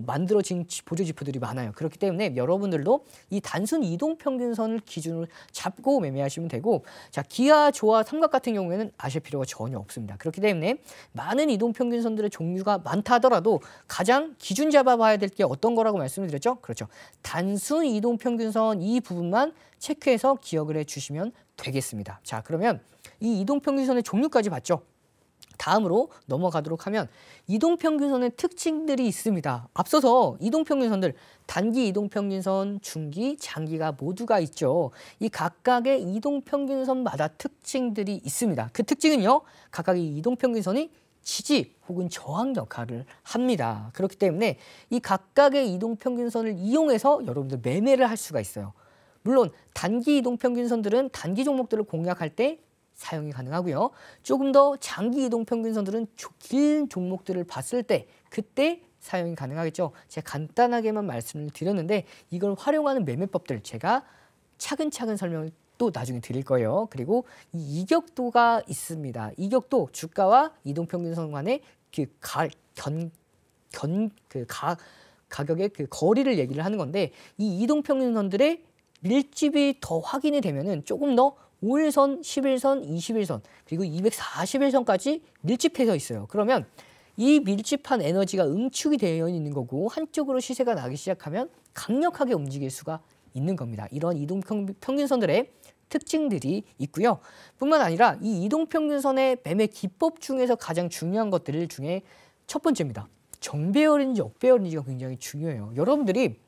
S2: 만들어진 보조지표들이 많아요. 그렇기 때문에 여러분들도 이 단순 이동평균선을 기준으로 잡고 매매하시면 되고 자 기하, 조화, 삼각 같은 경우에는 아실 필요가 전혀 없습니다. 그렇기 때문에 많은 이동평균선들의 종류가 많다 하더라도 가장 기준 잡아봐야 될 게 어떤 거라고 말씀을 드렸죠? 그렇죠. 단순 이동평균선 이 부분만 체크해서 기억을 해주시면 되겠습니다. 자 그러면 이 이동평균선의 종류까지 봤죠? 다음으로 넘어가도록 하면 이동평균선의 특징들이 있습니다. 앞서서 이동평균선들 단기 이동평균선, 중기, 장기가 모두가 있죠. 이 각각의 이동평균선마다 특징들이 있습니다. 그 특징은요. 각각의 이동평균선이 지지 혹은 저항 역할을 합니다. 그렇기 때문에 이 각각의 이동평균선을 이용해서 여러분들 매매를 할 수가 있어요. 물론 단기 이동평균선들은 단기 종목들을 공략할 때 사용이 가능하고요. 조금 더 장기 이동평균선들은 긴 종목들을 봤을 때 그때 사용이 가능하겠죠. 제가 간단하게만 말씀을 드렸는데 이걸 활용하는 매매법들 제가 차근차근 설명을 또 나중에 드릴 거예요. 그리고 이 이격도가 있습니다. 이격도 주가와 이동평균선 간의 가격의 그 거리를 얘기를 하는 건데 이 이동평균선들의 밀집이 더 확인이 되면은 조금 더 5일선, 11선, 21선 그리고 240일선까지 밀집해서 있어요. 그러면 이 밀집한 에너지가 응축이 되어 있는 거고 한쪽으로 시세가 나기 시작하면 강력하게 움직일 수가 있는 겁니다. 이런 이동평균선들의 특징들이 있고요. 뿐만 아니라 이 이동평균선의 매매 기법 중에서 가장 중요한 것들 중에 첫 번째입니다. 정배열인지 역배열인지가 굉장히 중요해요. 여러분들이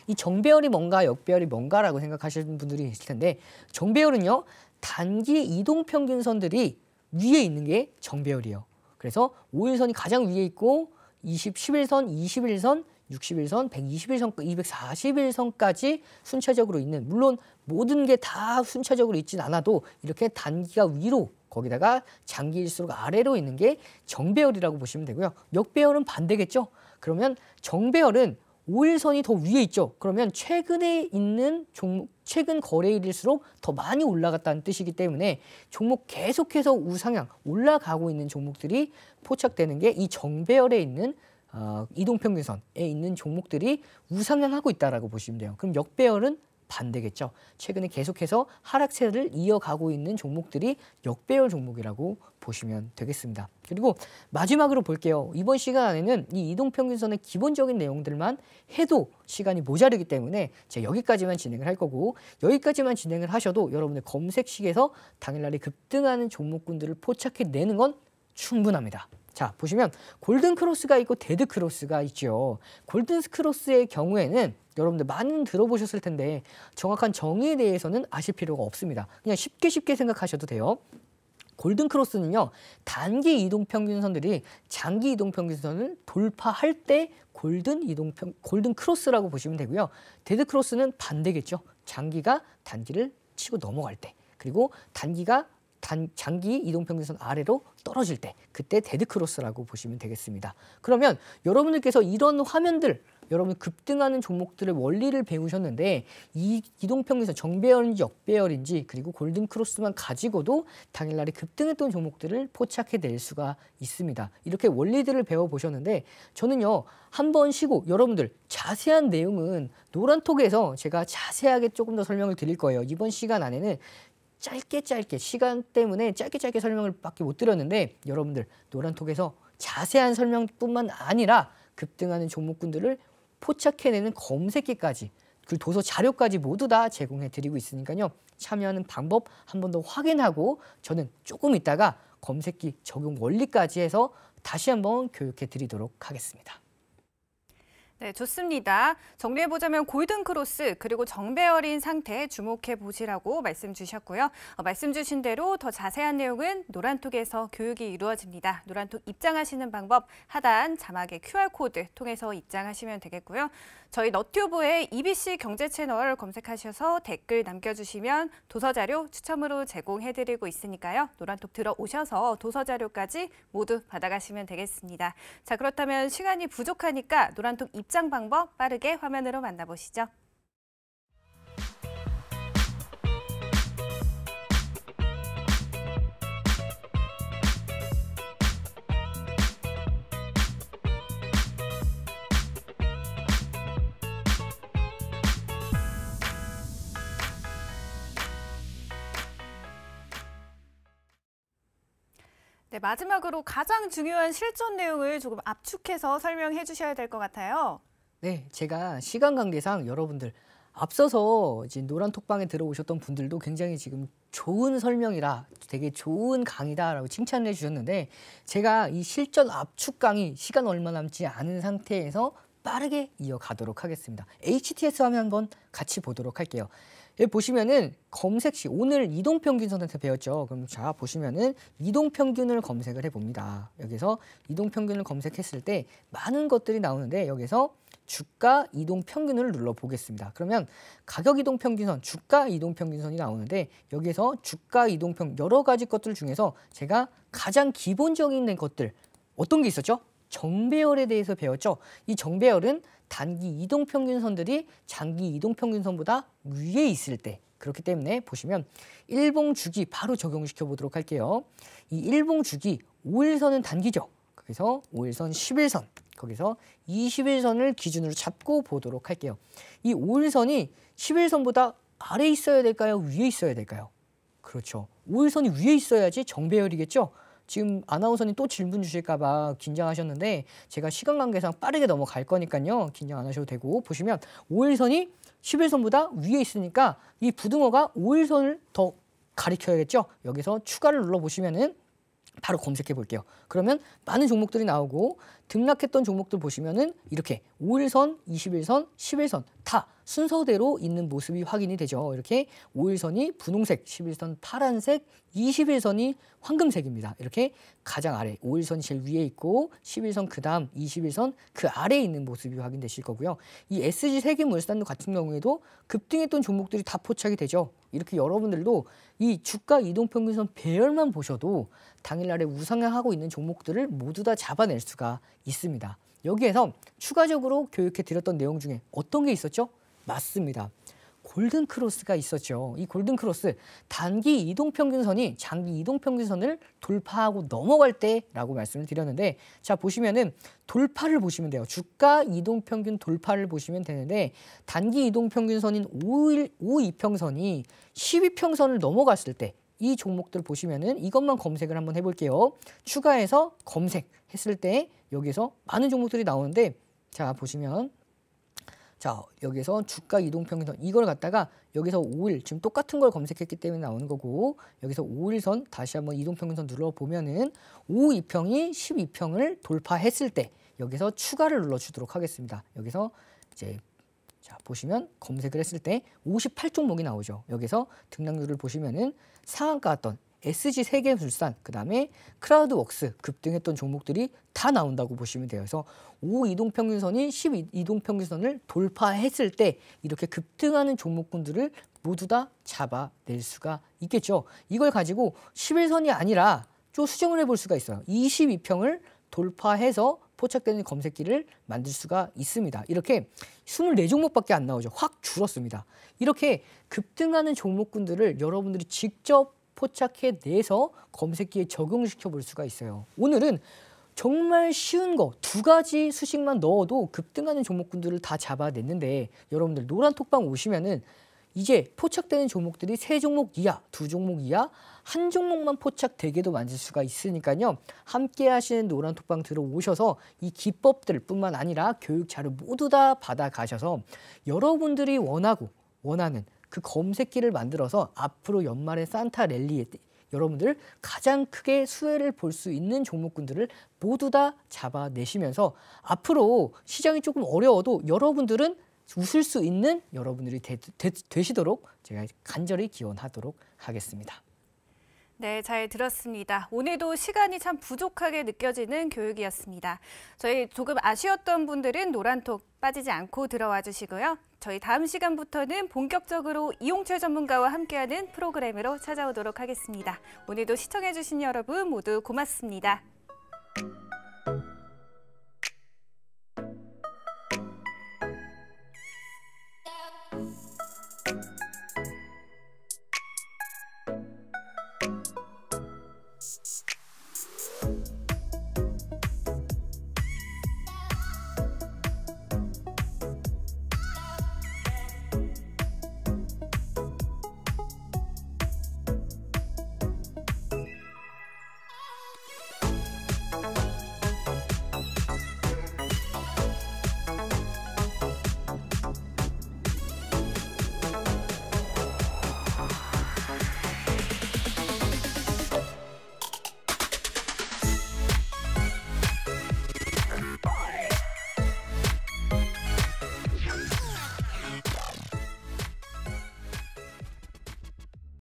S2: 이 정배열이 뭔가 역배열이 뭔가라고 생각하시는 분들이 계실 텐데 정배열은요. 단기 이동평균선들이 위에 있는 게 정배열이에요. 그래서 5일선이 가장 위에 있고 11선, 21선, 60일선, 120일선, 240일선까지 순차적으로 있는 물론 모든 게 다 순차적으로 있진 않아도 이렇게 단기가 위로 거기다가 장기일수록 아래로 있는 게 정배열이라고 보시면 되고요. 역배열은 반대겠죠. 그러면 정배열은 5일선이 더 위에 있죠. 그러면 최근에 있는 종목, 최근 거래일일수록 더 많이 올라갔다는 뜻이기 때문에 종목 계속해서 우상향 올라가고 있는 종목들이 포착되는 게 이 정배열에 있는 이동평균선에 있는 종목들이 우상향하고 있다라고 보시면 돼요. 그럼 역배열은 반대겠죠. 최근에 계속해서 하락세를 이어가고 있는 종목들이 역배열 종목이라고 보시면 되겠습니다. 그리고 마지막으로 볼게요. 이번 시간 안에는 이 이동평균선의 기본적인 내용들만 해도 시간이 모자르기 때문에 제가 여기까지만 진행을 할 거고, 여기까지만 진행을 하셔도 여러분의 검색식에서 당일날에 급등하는 종목군들을 포착해내는 건 충분합니다. 자, 보시면 골든 크로스가 있고 데드 크로스가 있죠. 골든 크로스의 경우에는 여러분들 많이 들어보셨을 텐데 정확한 정의에 대해서는 아실 필요가 없습니다. 그냥 쉽게 생각하셔도 돼요. 골든 크로스는요, 단기 이동평균선들이 장기 이동평균선을 돌파할 때 골든 크로스라고 보시면 되고요. 데드 크로스는 반대겠죠. 장기가 단기를 치고 넘어갈 때, 그리고 단기가 장기 이동평균선 아래로 떨어질 때, 그때 데드크로스라고 보시면 되겠습니다. 그러면 여러분들께서 이런 화면들, 여러분 급등하는 종목들의 원리를 배우셨는데 이 이동평균선 정배열인지 역배열인지 그리고 골든크로스만 가지고도 당일날에 급등했던 종목들을 포착해낼 수가 있습니다. 이렇게 원리들을 배워보셨는데 저는요, 한번 쉬고 여러분들 자세한 내용은 노란톡에서 제가 자세하게 조금 더 설명을 드릴 거예요. 이번 시간 안에는 짧게 시간 때문에 짧게 설명을 밖에 못 드렸는데 여러분들 노란톡에서 자세한 설명뿐만 아니라 급등하는 종목군들을 포착해내는 검색기까지, 그 도서 자료까지 모두 다 제공해 드리고 있으니까요. 참여하는 방법 한 번 더 확인하고 저는 조금 있다가 검색기 적용 원리까지 해서 다시 한번 교육해 드리도록 하겠습니다.
S1: 네, 좋습니다. 정리해보자면 골든크로스 그리고 정배열인 상태에 주목해 보시라고 말씀 주셨고요. 말씀 주신 대로 더 자세한 내용은 노란톡에서 교육이 이루어집니다. 노란톡 입장하시는 방법 하단 자막의 QR코드 통해서 입장하시면 되겠고요. 저희 너튜브의 EBC 경제 채널 검색하셔서 댓글 남겨주시면 도서자료 추첨으로 제공해드리고 있으니까요. 노란톡 들어오셔서 도서자료까지 모두 받아가시면 되겠습니다. 자, 그렇다면 시간이 부족하니까 노란톡 입장 방법 빠르게 화면으로 만나보시죠. 네, 마지막으로 가장 중요한 실전 내용을 조금 압축해서 설명해 주셔야 될 것 같아요.
S2: 네, 제가 시간 관계상 여러분들 앞서서 이제 노란톡방에 들어오셨던 분들도 굉장히 지금 좋은 설명이라 되게 좋은 강의다라고 칭찬을 해주셨는데 제가 이 실전 압축 강의 시간 얼마 남지 않은 상태에서 빠르게 이어가도록 하겠습니다. HTS 화면 한번 같이 보도록 할게요. 여기 보시면은 검색시 오늘 이동평균선에서 배웠죠. 그럼 자 보시면은 이동평균을 검색을 해봅니다. 여기서 이동평균을 검색했을 때 많은 것들이 나오는데 여기서 주가 이동평균을 눌러보겠습니다. 그러면 가격 이동평균선, 주가 이동평균선이 나오는데 여기서 주가 이동평 여러 가지 것들 중에서 제가 가장 기본적인 것들 어떤 게 있었죠? 정배열에 대해서 배웠죠. 이 정배열은 단기 이동평균선들이 장기 이동평균선보다 위에 있을 때, 그렇기 때문에 보시면 일봉주기 바로 적용시켜 보도록 할게요. 이 일봉주기 5일선은 단기죠. 그래서 5일선, 10일선, 거기서 20일선을 기준으로 잡고 보도록 할게요. 이 5일선이 10일선보다 아래에 있어야 될까요? 위에 있어야 될까요? 그렇죠. 5일선이 위에 있어야지 정배열이겠죠. 지금 아나운서님 또 질문 주실까 봐 긴장하셨는데 제가 시간 관계상 빠르게 넘어갈 거니까요. 긴장 안 하셔도 되고 보시면 5일선이 10일선보다 위에 있으니까 이 부등호가 5일선을 더 가리켜야겠죠. 여기서 추가를 눌러보시면은 바로 검색해 볼게요. 그러면 많은 종목들이 나오고 등락했던 종목들 보시면은 이렇게 5일선, 21선, 10일선 다 순서대로 있는 모습이 확인이 되죠. 이렇게 5일선이 분홍색, 11선 파란색, 21선이 황금색입니다. 이렇게 가장 아래 5일선이 제일 위에 있고 11선 그 다음 21선 그 아래에 있는 모습이 확인되실 거고요. 이 SG 세계물산도 같은 경우에도 급등했던 종목들이 다 포착이 되죠. 이렇게 여러분들도 이 주가 이동평균선 배열만 보셔도 당일날에 우상향하고 있는 종목들을 모두 다 잡아낼 수가 있습니다. 여기에서 추가적으로 교육해 드렸던 내용 중에 어떤 게 있었죠? 맞습니다. 골든크로스가 있었죠. 이 골든크로스, 단기 이동평균선이 장기 이동평균선을 돌파하고 넘어갈 때라고 말씀을 드렸는데, 자 보시면은 돌파를 보시면 돼요. 주가 이동평균 돌파를 보시면 되는데, 단기 이동평균선인 5이평선이 12평선을 넘어갔을 때 이 종목들 보시면은 이것만 검색을 한번 해볼게요. 추가해서 검색했을 때 여기서 많은 종목들이 나오는데, 자 보시면 자 여기서 주가 이동평균선 이걸 갖다가 여기서 5일 지금 똑같은 걸 검색했기 때문에 나오는 거고, 여기서 5일선 다시 한번 이동평균선 눌러보면은 5이평이 12평을 돌파했을 때 여기서 추가를 눌러주도록 하겠습니다. 여기서 이제 자 보시면 검색을 했을 때 58종목이 나오죠. 여기서 등락률을 보시면은 상한가 같던 SG 세계술산, 그 다음에 크라우드웍스 급등했던 종목들이 다 나온다고 보시면 돼요. 그래서 5 이동평균선이 10 이동평균선을 돌파했을 때 이렇게 급등하는 종목군들을 모두 다 잡아낼 수가 있겠죠. 이걸 가지고 11선이 아니라 좀 수정을 해볼 수가 있어요. 22평을 돌파해서 포착되는 검색기를 만들 수가 있습니다. 이렇게 24종목밖에 안 나오죠. 확 줄었습니다. 이렇게 급등하는 종목군들을 여러분들이 직접 포착해내서 검색기에 적용시켜 볼 수가 있어요. 오늘은 정말 쉬운 거 2가지 수식만 넣어도 급등하는 종목군들을 다 잡아냈는데, 여러분들 노란톡방 오시면은 이제 포착되는 종목들이 3종목 이하, 2종목 이하, 1종목만 포착되게도 만들 수가 있으니까요. 함께 하시는 노란톡방 들어오셔서 이 기법들 뿐만 아니라 교육 자료 모두 다 받아가셔서 여러분들이 원하는 그 검색기를 만들어서 앞으로 연말의 산타 랠리에 여러분들 가장 크게 수혜를 볼 수 있는 종목군들을 모두 다 잡아내시면서 앞으로 시장이 조금 어려워도 여러분들은 웃을 수 있는 여러분들이 되시도록 제가 간절히 기원하도록 하겠습니다.
S1: 네, 잘 들었습니다. 오늘도 시간이 참 부족하게 느껴지는 교육이었습니다. 저희 조금 아쉬웠던 분들은 노란톡 빠지지 않고 들어와 주시고요. 저희 다음 시간부터는 본격적으로 이용철 전문가와 함께하는 프로그램으로 찾아오도록 하겠습니다. 오늘도 시청해주신 여러분 모두 고맙습니다.